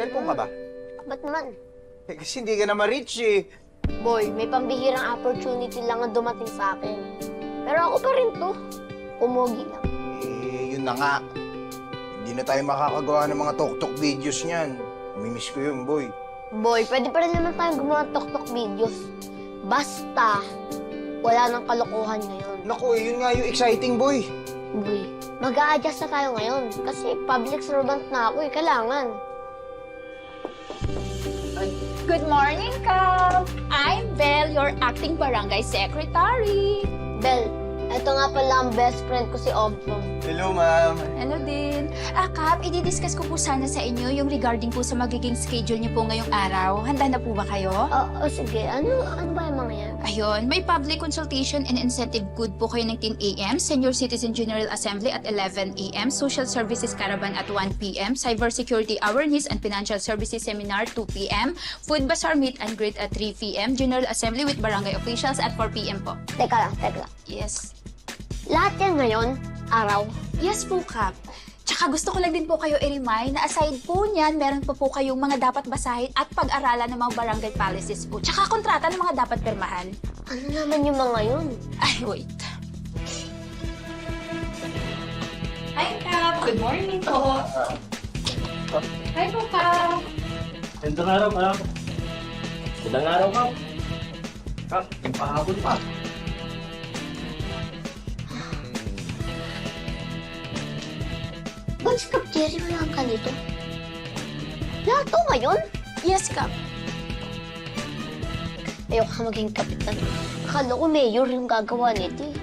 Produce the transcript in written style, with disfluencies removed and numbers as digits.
cellphone ka ba? Ba't naman? Eh, kasi hindi ka na ma-reach eh. Boy, may pambihirang opportunity lang ang dumating sa akin. Pero ako pa rin to. Pumogi lang. Eh, yun na nga. Hindi na tayo makakagawa ng mga tok-tok videos niyan. Namimiss ko yun, boy. Boy, pwede pa rin naman tayong gumawa ng tok-tok videos. Basta, wala nang kalokohan ngayon. Naku, eh, yun nga yung exciting, boy. Boy, mag-a-adjust na tayo ngayon. Kasi public servant na ako eh. Kailangan. Good morning, Kap! I'm Belle, your acting barangay secretary. Bel, eto nga pala ang best friend ko si Ompong. Hello, ma'am. Hello din. Kap, i-discuss ko po sana sa inyo yung regarding po sa magiging schedule niyo po ngayong araw. Handa na po ba kayo? Sige. Ano ba yung mga yan? Ayun, may public consultation and incentive good po kayo ng 10 a.m., Senior Citizen General Assembly at 11 a.m., Social Services Caravan at 1 p.m., Cybersecurity Awareness and Financial Services Seminar 2 p.m., Food Bazaar Meet and Greet at 3 p.m., General Assembly with Barangay Officials at 4 p.m. po. Teka lang. Yes. Lahat yan ngayon, araw. Yes po, Kap. Tsaka gusto ko lang din po kayo i-remind na aside po niyan, meron pa po kayong mga dapat basahin at pag-aralan ng mga barangay policies po. Tsaka kontrata ng mga dapat pirmahan. Ano naman yung mga yun? Ay, wait. Hi, Kap. Good morning po. Hi po, Kap. Gandang araw, Kap. Gandang araw, Kap. Kap, pahapon pa. Ba't si Kap Jerry wala ka nito? Lahat to ngayon? Yes, Kap. Ayoko ka maging kapitan. Akala ko mayor yung gagawa nito eh.